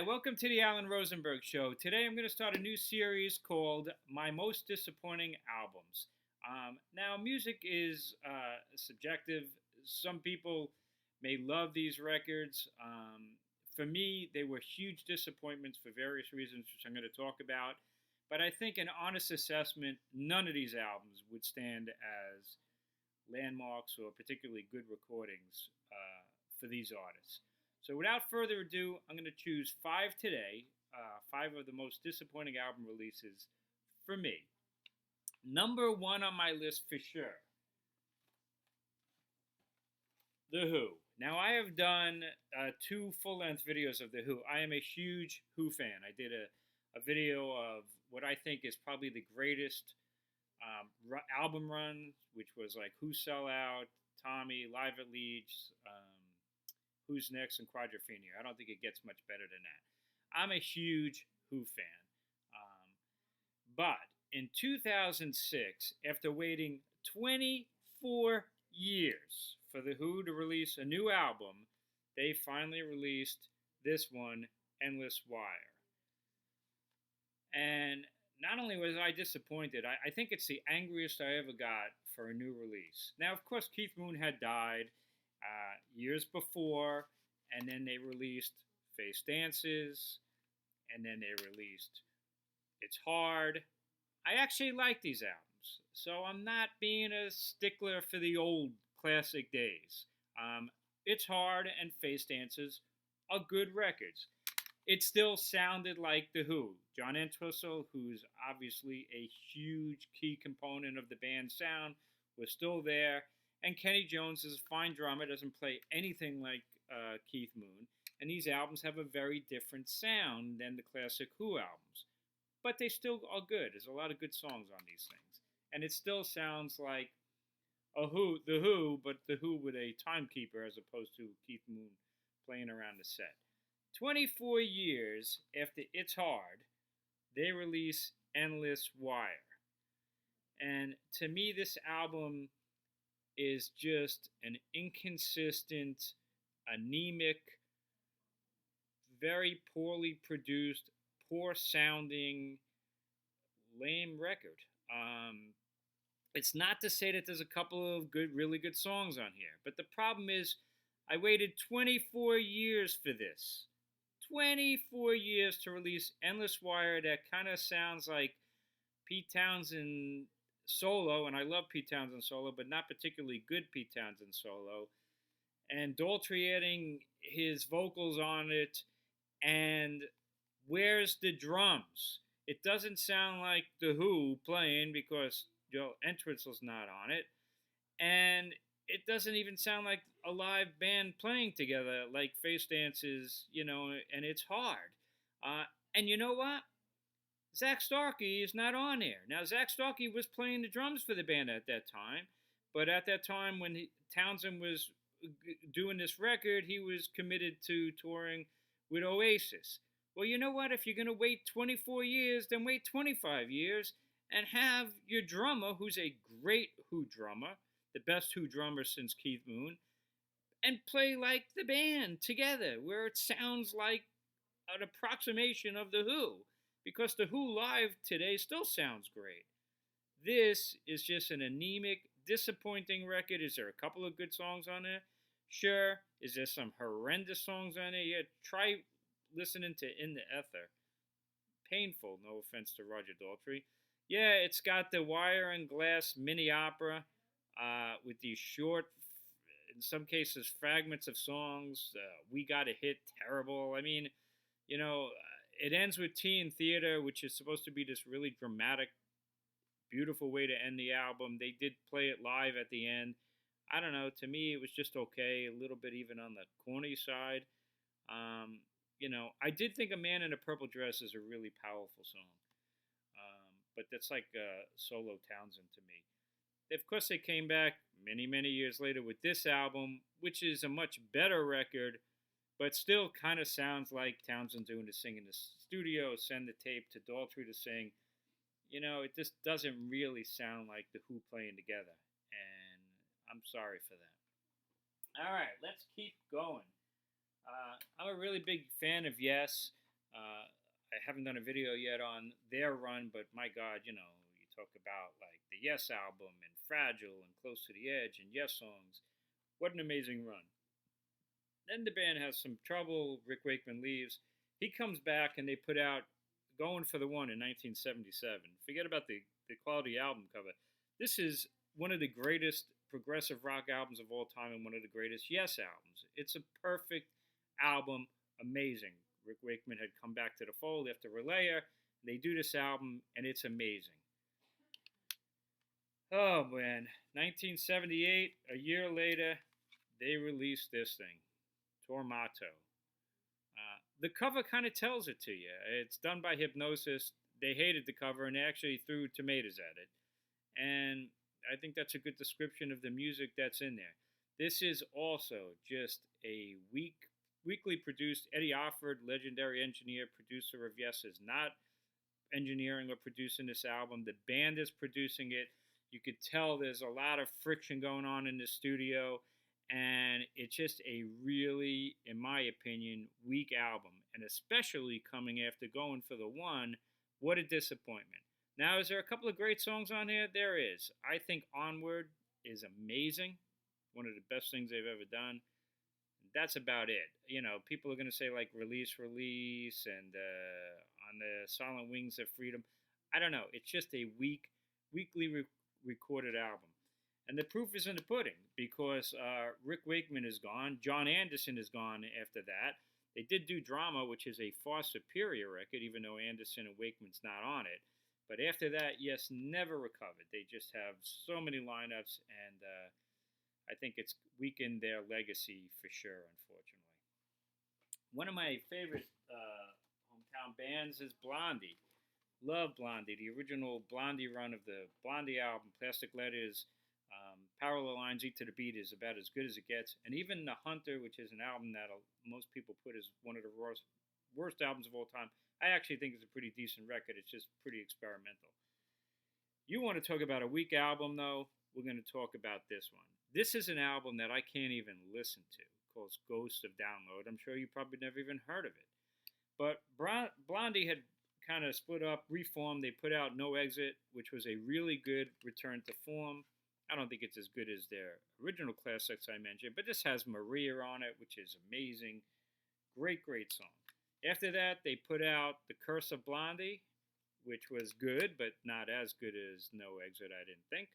Hi, welcome to the Alan Rosenberg Show. Today I'm going to start a new series called My Most Disappointing Albums. Now, music is subjective. Some people may love these records. For me, they were huge disappointments for various reasons, which I'm going to talk about. But I think an honest assessment, none of these albums would stand as landmarks or particularly good recordings for these artists. So without further ado, I'm going to choose five today, five of the most disappointing album releases for me. Number one on my list for sure, The Who. Now I have done two full-length videos of The Who. I am a huge Who fan. I did a video of what I think is probably the greatest album run, which was like Who Sell Out, Tommy, Live at Leeds, Who's Next, and Quadrophenia. I don't think it gets much better than that. I'm a huge Who fan. But in 2006, after waiting 24 years for The Who to release a new album, they finally released this one, Endless Wire. And not only was I disappointed, I think it's the angriest I ever got for a new release. Now, of course, Keith Moon had died years before, and then they released Face Dances, and then they released It's Hard. I actually like these albums, so I'm not being a stickler for the old classic days. It's Hard and Face Dances are good records. It still sounded like The Who. John Entwistle, who's obviously a huge key component of the band's sound, was still there. And Kenny Jones is a fine drummer, doesn't play anything like Keith Moon. And these albums have a very different sound than the classic Who albums. But they still are good. There's a lot of good songs on these things. And it still sounds like The Who, but The Who with a timekeeper as opposed to Keith Moon playing around the set. 24 years after It's Hard, they release Endless Wire. And to me, this album is just an inconsistent, anemic, very poorly produced, poor sounding, lame record. It's not to say that there's a couple of really good songs on here, but the problem is I waited 24 years for this. 24 years to release Endless Wire that kind of sounds like Pete Townsend solo, and I love Pete Townsend solo, but not particularly good Pete Townsend solo, and Daltrey adding his vocals on it, and where's the drums? It doesn't sound like The Who playing because Joe Entwistle's not on it, and it doesn't even sound like a live band playing together like Face Dances, and It's Hard. And you know what? Zach Starkey is not on there. Now, Zach Starkey was playing the drums for the band at that time, but at that time when Townsend was doing this record, he was committed to touring with Oasis. Well, you know what? If you're going to wait 24 years, then wait 25 years and have your drummer, who's a great Who drummer, the best Who drummer since Keith Moon, and play like the band together, where it sounds like an approximation of The Who. Because The Who live today still sounds great. This is just an anemic, disappointing record. Is there a couple of good songs on there? Sure. Is there some horrendous songs on there? Yeah, try listening to In the Ether. Painful, no offense to Roger Daltrey. Yeah, it's got the Wire and Glass mini opera with these short, in some cases, fragments of songs. We Got a Hit, terrible. I mean, it ends with Tea in Theater, which is supposed to be this really dramatic, beautiful way to end the album. They did play it live at the end. I don't know. To me, it was just okay. A little bit even on the corny side. I did think A Man in a Purple Dress is a really powerful song. But that's like solo Townsend to me. Of course, they came back many, many years later with this album, which is a much better record, but still kind of sounds like Townsend doing the sing in the studio, send the tape to Daltrey to sing. It just doesn't really sound like The Who playing together, and I'm sorry for that. All right, let's keep going. I'm a really big fan of Yes. I haven't done a video yet on their run, but my God, you talk about like the Yes album and Fragile and Close to the Edge and Yes songs. What an amazing run. Then the band has some trouble. Rick Wakeman leaves. He comes back and they put out Going for the One in 1977. Forget about the quality album cover. This is one of the greatest progressive rock albums of all time and one of the greatest Yes albums. It's a perfect album. Amazing. Rick Wakeman had come back to the fold after Relayer. They do this album and it's amazing. Oh man, 1978, a year later, they released this thing, Tormato. The cover kind of tells it to you. It's done by Hypnosis. They hated the cover and they actually threw tomatoes at it. And I think that's a good description of the music that's in there. This is also just a weekly produced. Eddie Offord, legendary engineer, producer of Yes, is not engineering or producing this album. The band is producing it. You could tell there's a lot of friction going on in the studio, and it's just a really, in my opinion, weak album. And especially coming after Going for the One, what a disappointment. Now, is there a couple of great songs on here? There is. I think Onward is amazing. One of the best things they've ever done. That's about it. People are going to say like Release, Release, and on the Silent Wings of Freedom. I don't know. It's just a weekly recorded album. And the proof is in the pudding because Rick Wakeman is gone. John Anderson is gone after that. They did do Drama, which is a far superior record, even though Anderson and Wakeman's not on it. But after that, Yes never recovered. They just have so many lineups, and I think it's weakened their legacy for sure, unfortunately. One of my favorite hometown bands is Blondie. Love Blondie, the original Blondie run of the Blondie album, Plastic Letters, Parallel Lines, Eat to the Beat is about as good as it gets. And even The Hunter, which is an album that most people put as one of the worst albums of all time, I actually think it's a pretty decent record. It's just pretty experimental. You want to talk about a weak album, though? We're going to talk about this one. This is an album that I can't even listen to, called Ghost of Download. I'm sure you probably never even heard of it. But Blondie had kind of split up, reformed. They put out No Exit, which was a really good return to form. I don't think it's as good as their original classics I mentioned, but this has Maria on it, which is amazing. Great, great song. After that, they put out The Curse of Blondie, which was good, but not as good as No Exit, I didn't think.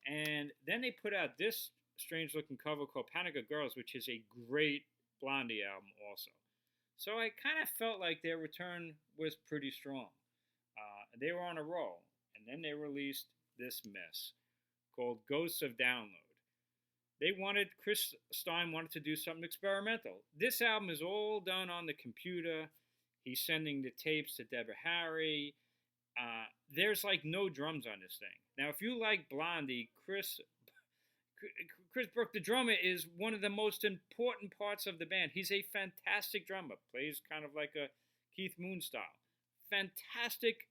And then they put out this strange-looking cover called Panic of Girls, which is a great Blondie album also. So I kind of felt like their return was pretty strong. They were on a roll, and then they released this mess called Ghosts of Download. Chris Stein wanted to do something experimental. This album is all done on the computer. He's sending the tapes to Deborah Harry. There's like no drums on this thing. Now, if you like Blondie, Chris Brook, the drummer, is one of the most important parts of the band. He's a fantastic drummer. Plays kind of like a Keith Moon style. Fantastic,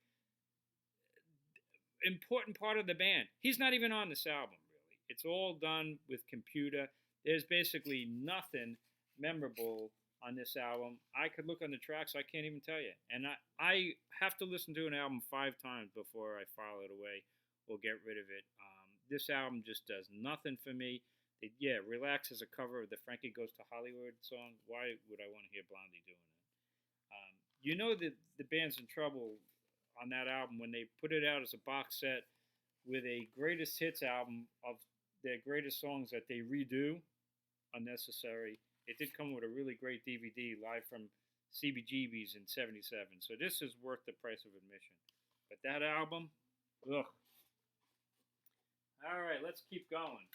important part of the band. He's not even on this album, really. It's all done with computer. There's basically nothing memorable on this album. I could look on the tracks. I can't even tell you. And I have to listen to an album 5 times before I file it away or get rid of it. This album just does nothing for me. Relax is a cover of the Frankie Goes to Hollywood song. Why would I want to hear Blondie doing it? The band's in trouble on that album when they put it out as a box set with a greatest hits album of their greatest songs that they redo. Unnecessary. It did come with a really great DVD live from CBGB's in '77. So this is worth the price of admission. But that album, ugh. All right, let's keep going.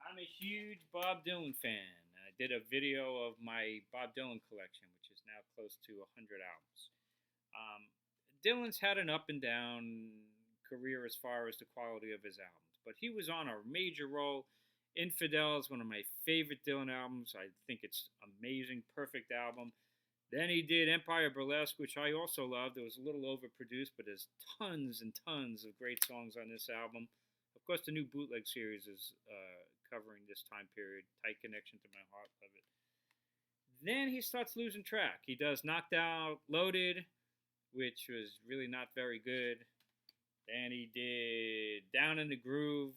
I'm a huge Bob Dylan fan. I did a video of my Bob Dylan collection, which is now close to 100 albums. Dylan's had an up and down career as far as the quality of his albums, but he was on a major role. Infidel is one of my favorite Dylan albums. I think it's amazing, perfect album. Then he did Empire Burlesque, which I also loved. It was a little overproduced, but there's tons and tons of great songs on this album. Of course, the new bootleg series is covering this time period. Tight Connection to My Heart, love it. Then he starts losing track. He does Knocked Out, Loaded, which was really not very good. Then he did Down in the Groove,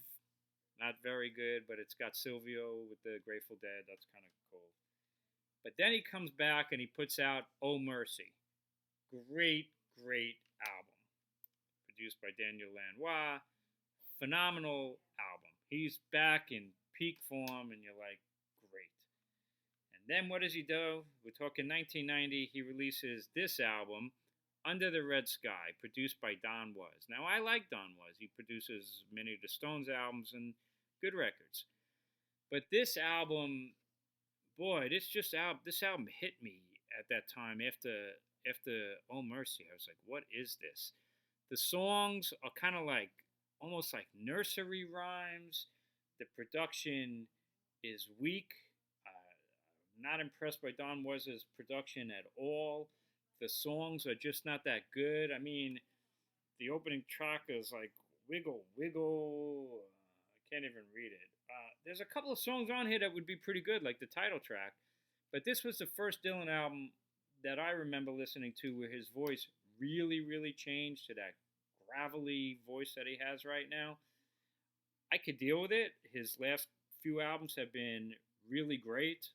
not very good, but it's got Silvio with the Grateful Dead. That's kind of cool. But then he comes back and he puts out Oh Mercy. Great, great album. Produced by Daniel Lanois. Phenomenal album. He's back in peak form, and you're like, great. And then what does he do? We're talking 1990. He releases this album, Under the Red Sky, produced by Don Was. Now, I like Don Was. He produces many of the Stones albums and good records. But this album, boy, this album hit me at that time after Oh Mercy. I was like, what is this? The songs are kind of like almost like nursery rhymes. The production is weak. I'm not impressed by Don Was's production at all. The songs are just not that good. I mean, the opening track is like Wiggle, Wiggle. I can't even read it. There's a couple of songs on here that would be pretty good, like the title track. But this was the first Dylan album that I remember listening to where his voice really, really changed to that gravelly voice that he has right now. I could deal with it. His last few albums have been really great,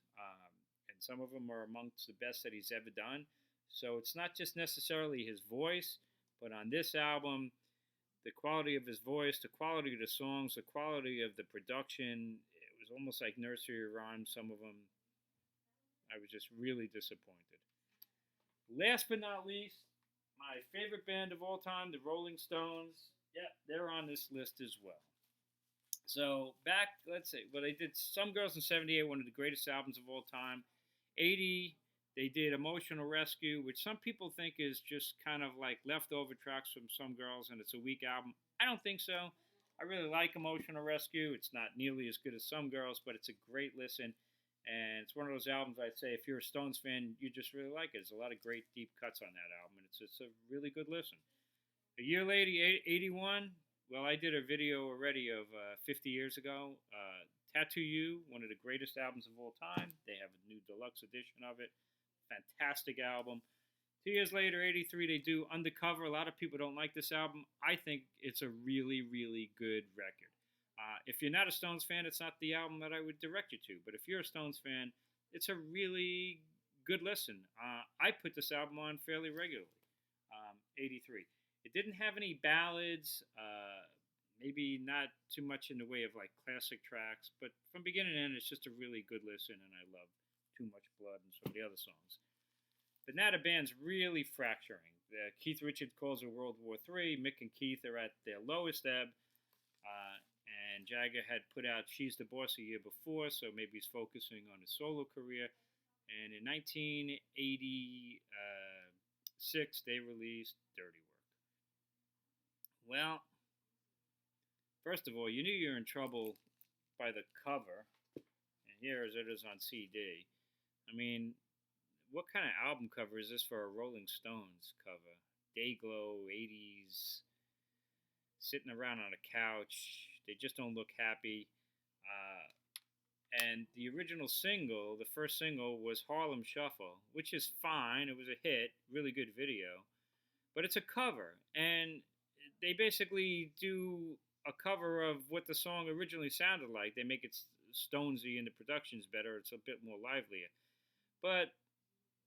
and some of them are amongst the best that he's ever done. So it's not just necessarily his voice, but on this album, the quality of his voice, the quality of the songs, the quality of the production, it was almost like nursery rhymes, some of them. I was just really disappointed. Last but not least, my favorite band of all time, the Rolling Stones. Yeah, they're on this list as well. So back, let's see, well, they did Some Girls in '78, one of the greatest albums of all time. '80, they did Emotional Rescue, which some people think is just kind of like leftover tracks from Some Girls, and it's a weak album. I don't think so. I really like Emotional Rescue. It's not nearly as good as Some Girls, but it's a great listen. And it's one of those albums I'd say if you're a Stones fan, you just really like it. There's a lot of great deep cuts on that album, and it's a really good listen. A year later, '81, well, I did a video already of 50 years ago. Tattoo You, one of the greatest albums of all time. They have a new deluxe edition of it. Fantastic album. 2 years later, '83, they do Undercover. A lot of people don't like this album. I think it's a really, really good record. If you're not a Stones fan, it's not the album that I would direct you to. But if you're a Stones fan, it's a really good listen. I put this album on fairly regularly. '83. It didn't have any ballads, maybe not too much in the way of like classic tracks, but from beginning to end, it's just a really good listen, and I love Too Much Blood and some of the other songs. But now the band's really fracturing. Keith Richards calls it World War III. Mick and Keith are at their lowest ebb. And Jagger had put out She's the Boss a year before, so maybe he's focusing on his solo career. And in 1986, they released Dirty Work. Well, first of all, you knew you were in trouble by the cover, and here as it is on CD. I mean, what kind of album cover is this for a Rolling Stones cover? Dayglow, 80s, sitting around on a couch. They just don't look happy. And the original single, the first single, was Harlem Shuffle, which is fine. It was a hit, really good video. But it's a cover. And they basically do a cover of what the song originally sounded like. They make it Stonesy and the production's better. It's a bit more livelier. But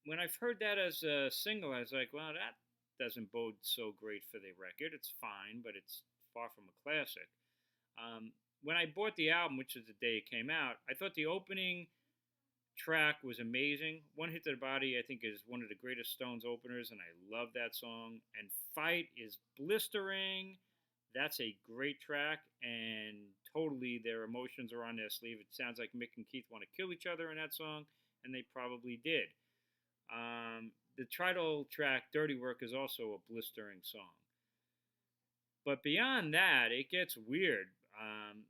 when I've heard that as a single, I was like, well, that doesn't bode so great for the record. It's fine, but it's far from a classic. When I bought the album, which is the day it came out, I thought the opening track was amazing. One Hit to the Body, I think, is one of the greatest Stones openers, and I love that song. And Fight is blistering. That's a great track, and totally their emotions are on their sleeve. It sounds like Mick and Keith want to kill each other in that song, and they probably did. The title track, Dirty Work, is also a blistering song. But beyond that, it gets weird.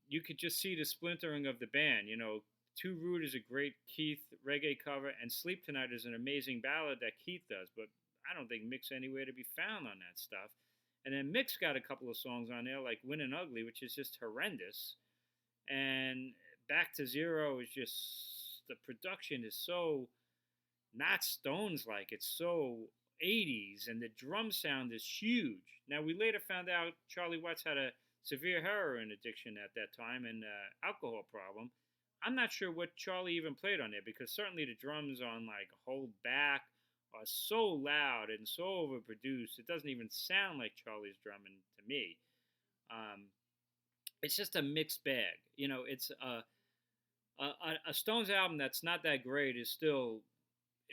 You could just see the splintering of the band. You know, Too Rude is a great Keith reggae cover, and Sleep Tonight is an amazing ballad that Keith does, but I don't think Mick's anywhere to be found on that stuff. And then Mick's got a couple of songs on there, like Win and Ugly, which is just horrendous. And Back to Zero is just, the production is so not Stones like. It's so '80s, and the drum sound is huge. Now, we later found out Charlie Watts had a severe heroin addiction at that time and alcohol problem. I'm not sure what Charlie even played on there because certainly the drums on like Hold Back are so loud and so overproduced. It doesn't even sound like Charlie's drumming to me. Um, it's just a mixed bag. You know, it's a Stones album that's not that great is still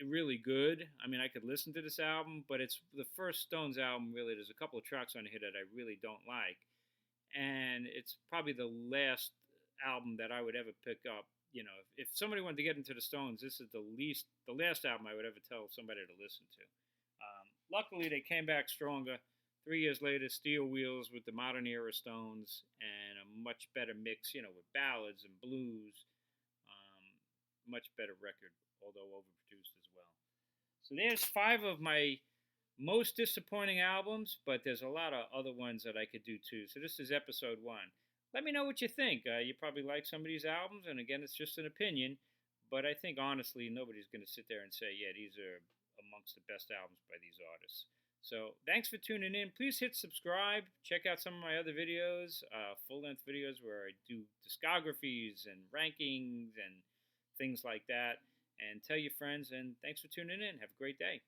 really good. I mean, I could listen to this album, but it's the first Stones album. Really, there's a couple of tracks on here that I really don't like, and it's probably the last album that I would ever pick up. You know, if somebody wanted to get into the Stones, this is the last album I would ever tell somebody to listen to. Luckily, they came back stronger. 3 years later, Steel Wheels with the modern era Stones and a much better mix, you know, with ballads and blues. Um, Much better record, although overproduced as well. So there's five of my most disappointing albums, but there's a lot of other ones that I could do too. So this is episode one. Let me know what you think. You probably like some of these albums, and again, it's just an opinion. But I think honestly, nobody's going to sit there and say, yeah, these are amongst the best albums by these artists. So thanks for tuning in. Please hit subscribe. Check out some of my other videos, full-length videos where I do discographies and rankings and things like that. And tell your friends. And thanks for tuning in. Have a great day.